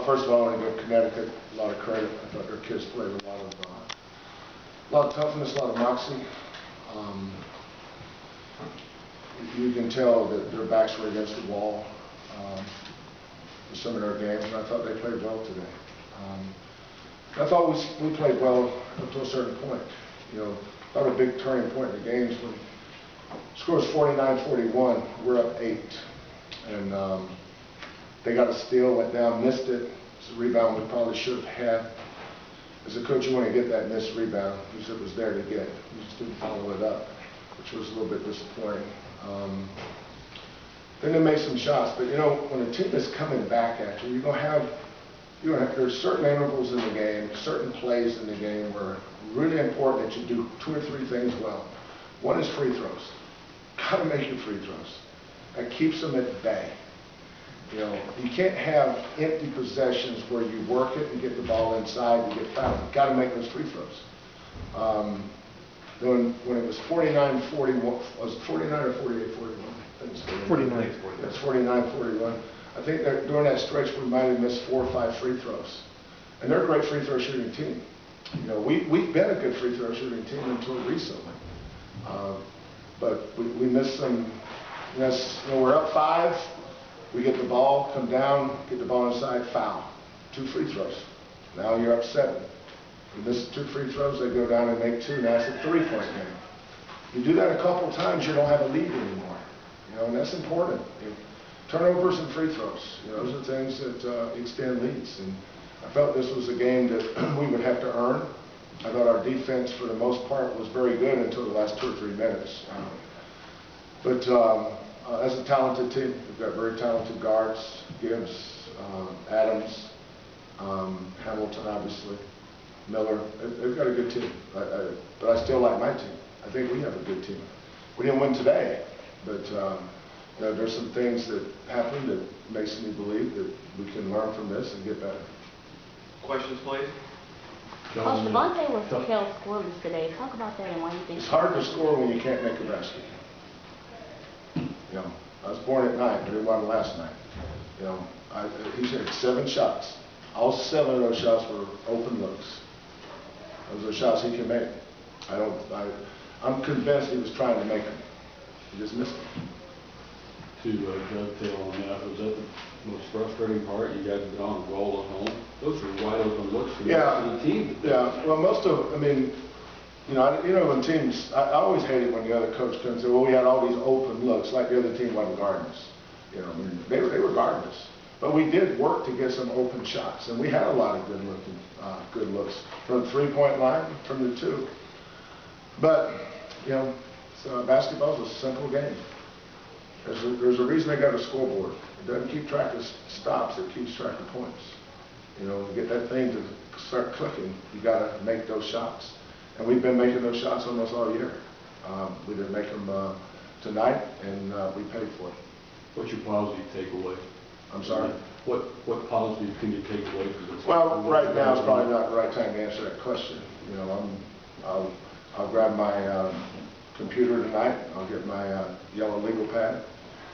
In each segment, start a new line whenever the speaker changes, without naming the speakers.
First of all, I want to give Connecticut a lot of credit. I thought their kids played a lot of toughness, a lot of moxie. You can tell that their backs were against the wall for some of their games, and I thought they played well today. I thought we played well up to a certain point. You know, I thought a big turning point in the games when the score was 49-41. We're up 8, and they got a steal, went down, missed it. It's a rebound we probably should have had. As a coach, you want to get that missed rebound because it was there to get. You just didn't follow it up, which was a little bit disappointing. Then they made some shots, but you know, when a team is coming back at you, there's certain intervals in the game, certain plays in the game where it's really important that you do 2 or 3 things well. One is free throws. Got to make your free throws. That keeps them at bay. You know, you can't have empty possessions where you work it and get the ball inside and get fouled. You've got to make those free throws. When it was 49-41, was it 49 or 48-41?
49.
That's 49-41. I think that during that stretch we might have missed 4 or 5 free throws. And they're a great free throw shooting team. You know, we've been a good free throw shooting team until recently. But we missed some. You know, we're up 5. We get the ball, come down, get the ball inside, foul. 2 free throws. Now you're up 7. You miss 2 free throws, they go down and make 2. Now it's a 3-point game. You do that a couple times, you don't have a lead anymore. You know, and that's important. Turnovers and free throws. You know, those are things that extend leads. And I felt this was a game that we would have to earn. I thought our defense, for the most part, was very good until the last 2 or 3 minutes. As a talented team, we've got very talented guards, Gibbs, Adams, Hamilton, obviously, Miller. They've got a good team, but I still like my team. I think we have a good team. We didn't win today, but you know, there's some things that happened that makes me believe that we can learn from this and get better.
Questions, please?
Coach, Devontae was held scoreless today. Talk about that and why you think
it's hard to score when you can't make a basket. You know, I was born at night, but it wasn't last night. You know, he had 7 shots. All 7 of those shots were open looks. Those are shots he can make. I'm convinced he was trying to make them. He just missed them.
To dovetail on that, was that the most frustrating part? You guys have gone and roll at home. Those are wide open looks for the team.
Yeah. Well, when teams, I always hated when the other coach could say, well, we had all these open looks, like the other team wasn't guarding us. You know, I mean, they were guarding us. But we did work to get some open shots, and we had a lot of good looks from the 3-point line, from the 2. But, you know, basketball is a simple game. There's a reason they got a scoreboard. It doesn't keep track of stops, it keeps track of points. You know, to get that thing to start clicking, you got to make those shots. And we've been making those shots almost all year. We didn't make them tonight, and we paid for it.
What's your positive takeaway?
I'm sorry?
What positive can you take away from this?
Well, right now is probably not the right time to answer that question. You know, I'll grab my computer tonight. I'll get my yellow legal pad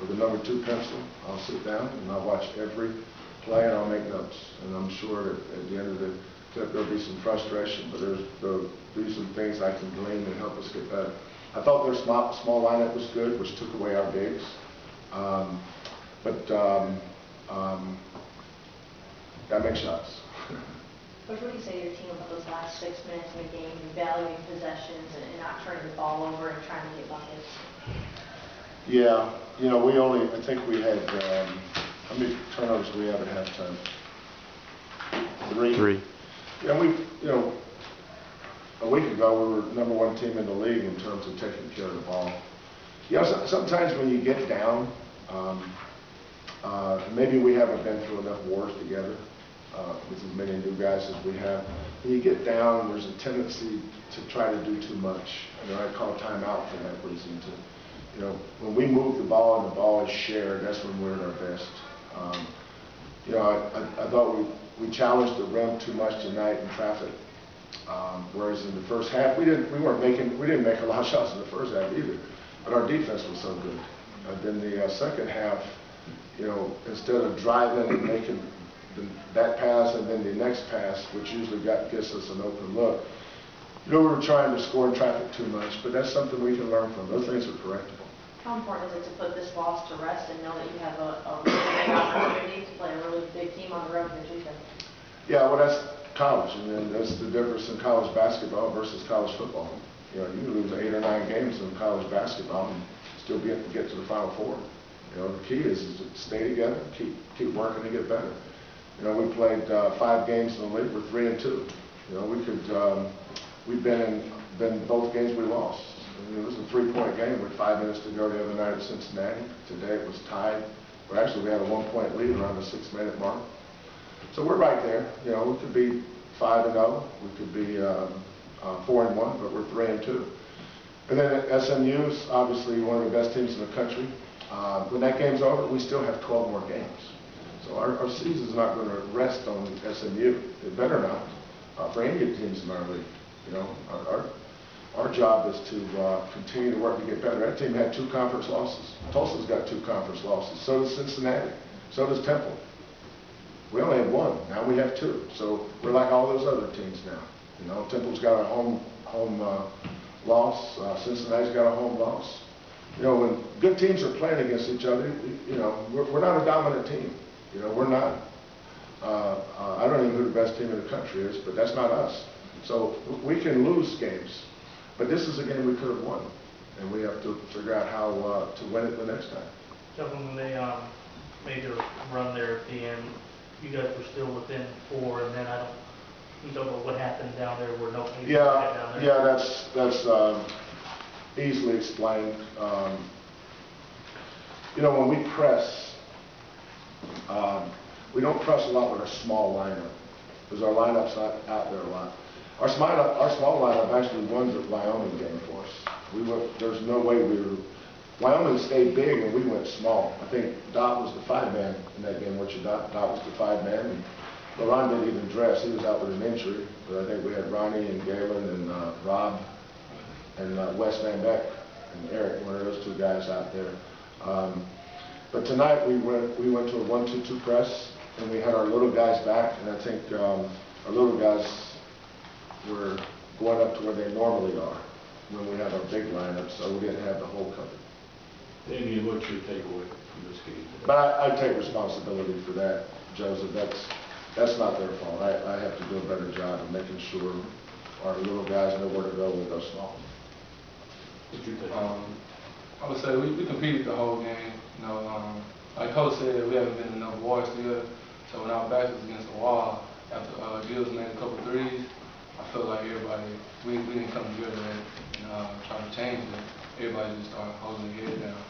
with the number 2 pencil. I'll sit down and I'll watch every play and I'll make notes. And I'm sure that at the end of the clip there'll be some frustration, but there'll be some things I can glean and help us get better. I thought their small lineup was good, which took away our bigs. Gotta make shots.
What do you say to your team about those last 6 minutes in the game, valuing possessions and not turning the ball over and trying to get buckets?
Yeah, you know, I think we had, how many turnovers do we have at halftime? 3. Yeah, a week ago we were #1 team in the league in terms of taking care of the ball. You know, sometimes when you get down, maybe we haven't been through enough wars together with as many new guys as we have. When you get down, there's a tendency to try to do too much. You know, I call timeout for that reason. You know, when we move the ball and the ball is shared, that's when we're at our best. You know, I thought we challenged the rim too much tonight in traffic. Whereas in the first half, we didn't make a lot of shots in the first half either. But our defense was so good. Then the second half, you know, instead of driving and making that pass and then the next pass, which usually gets us an open look. We were trying to score in traffic too much, but that's something we can learn from. Those things are correctable.
How important is it to put this loss to rest and know that you have a really big opportunity to play a really big team on the road in Tuesday?
Yeah, well, that's college, and then that's the difference in college basketball versus college football. You can lose 8 or 9 games in college basketball and still get to the Final Four. The key is to stay together, keep working to get better. We played 5 games in the league. We're 3-2. We've been in both games we lost. It was a 3-point game with 5 minutes to go the other night at Cincinnati. Today it was tied. Well, actually, we had a 1-point lead around the 6-minute mark. So we're right there. We could be 5-0. We could be 4-1, but we're 3-2. And then at SMU is obviously one of the best teams in the country. When that game's over, we still have 12 more games. So our season's not going to rest on SMU. It better not. For any good teams in our league. Our job is to continue to work to get better. That team had 2 conference losses. Tulsa's got 2 conference losses. So does Cincinnati. So does Temple. We only had 1. Now we have 2. So we're like all those other teams now. Temple's got a home loss. Cincinnati's got a home loss. When good teams are playing against each other, we're not a dominant team. We're not. I don't even know who the best team in the country is, but that's not us. So we can lose games, but this is a game we could have won, and we have to figure out how to win it the next time.
Kelvin, when they made their run there at the end, you guys were still within 4, and then you talk about what happened down there where no one got down there.
Yeah, that's easily explained. When we press, we don't press a lot with a small lineup because our lineup's not out there a lot. Our small lineup actually won the Wyoming game for us. There's no way Wyoming stayed big and we went small. I think Dot was the 5-man in that game, weren't you, Dot? Dot was the 5-man. And LeRon didn't even dress. He was out with an injury. But I think we had Ronnie and Galen and Rob and Wes Van Beck and Eric, one of those 2 guys out there. But tonight we went to a 1-2-2 press, and we had our little guys back, and I think our little guys were going up to where they normally are when we have our big lineup, so we didn't have the whole cover.
Damyean, what's your takeaway from this game?
But I take responsibility for that, Joseph. That's not their fault. I have to do a better job of making sure our little guys know where to go when they're small.
What's your take?
I would say we competed the whole game. Like Coach said, we haven't been enough wars together. So when our backs was against the wall, after Gills made a couple threes, I felt like we didn't come together and try to change it. Everybody just started holding their head down.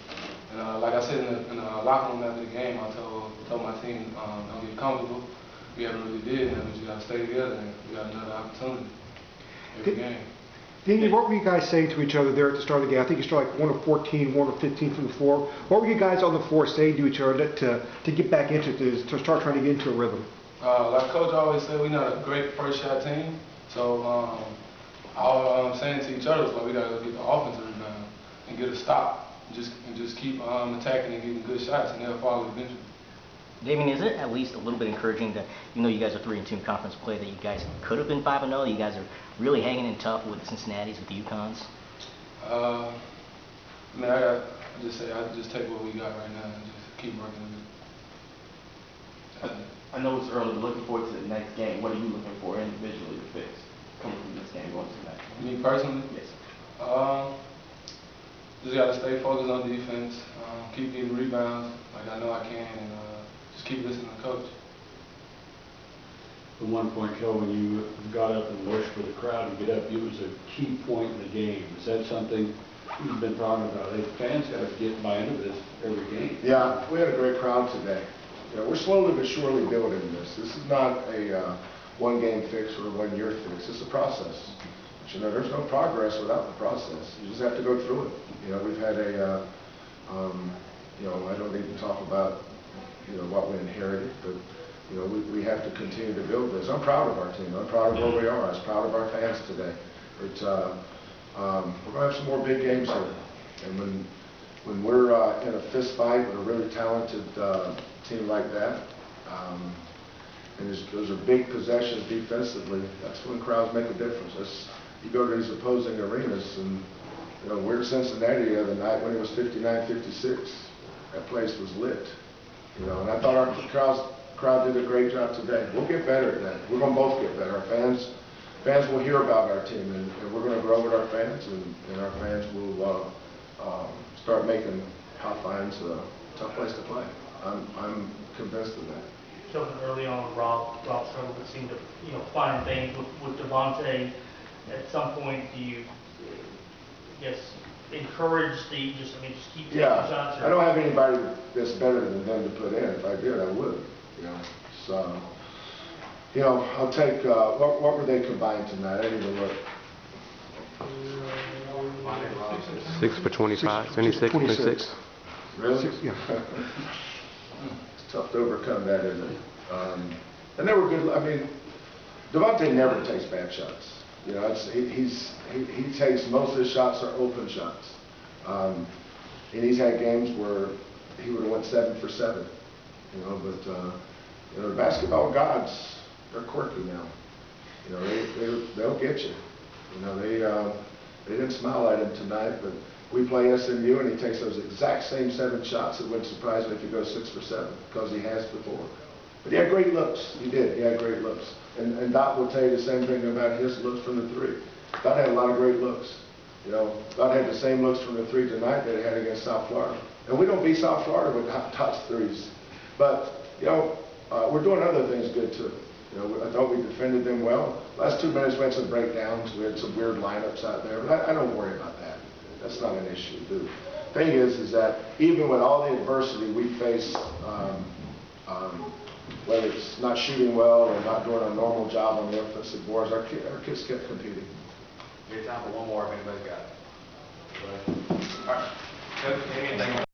And like I said in the locker room after the game, I told my team, don't get comfortable. We haven't really did that, but you got to stay together and we got another opportunity every game.
Damyean, what were you guys saying to each other there at the start of the game? I think you started like 1 of 14, 1 of 15 from the floor. What were you guys on the floor saying to each other to get back into this, to start trying to get into a rhythm?
Like Coach always said, we're not a great first shot team. So all I'm saying to each other is like we got to get the offensive rebound and get a stop. And just keep attacking and getting good shots, and they'll fall eventually.
Damyean, is it at least a little bit encouraging that you guys are 3-2 in conference play, that you guys could have been 5-0? You guys are really hanging in tough with the Cincinnatis, with the UConns?
I just take what we got right now and just keep working with it.
I know it's early, but looking forward to the next game. What are you looking for individually to fix coming from this game going to the next one?
Me personally?
Yes.
Just got to stay focused on defense, keep getting rebounds like I know I can, and just keep listening to Coach.
At one point, Kelvin, you got up and wished for the crowd to get up. It was a key point in the game. Is that something you've been talking about? Hey, fans got to get by into this every game.
Yeah, we had a great crowd today. We're slowly but surely building this. This is not a one-game fix or a one-year fix. It's a process. But, there's no progress without the process. You just have to go through it. We've had I don't need to talk about, what we inherited, but, we have to continue to build this. I'm proud of our team. I'm proud of where we are. I was proud of our fans today. But we're going to have some more big games here. And when we're in a fist fight with a really talented team like that, and those are big possessions defensively, that's when crowds make a difference. You go to these opposing arenas, and we're in Cincinnati the other night when it was 59-56. That place was lit. And I thought our crowd did a great job today. We'll get better at that. We're going to both get better. Our fans will hear about our team, and we're going to grow with our fans, and our fans will start making Hotline's a tough place to play. I'm convinced of that.
Kelvin, early on, Rob struggled to seem to find things with Devontae. At some point, do you, I guess, encourage just keep taking shots?
I don't have anybody that's better than them to put in. If I did, I would. So, I'll take. What were they combined tonight? I didn't even look.
6 for 25, 26, 26.
Really?
Yeah.
It's tough to overcome that, isn't it? And they were good. I mean, Devontae never takes bad shots. He takes most of his shots are open shots. And he's had games where he would have went 7 for 7. But the basketball gods, they're quirky now. They'll get you. They didn't smile at him tonight, but we play SMU and he takes those exact same 7 shots. It wouldn't surprise me if he goes 6 for 7 because he has before. But he had great looks. He did. He had great looks. And Dot will tell you the same thing about his looks from the 3. Dot had a lot of great looks. Dot had the same looks from the 3 tonight that he had against South Florida. And we don't beat South Florida with Dot's 3s. But, we're doing other things good too. I thought we defended them well. Last 2 minutes we had some breakdowns. We had some weird lineups out there. But I don't worry about that. That's not an issue. The thing is that even with all the adversity we face, whether it's not shooting well or not doing a normal job on the offensive boards, our kids kept competing.
We have time for one more if anybody's got it. All right. Coach, Damyean, thank you.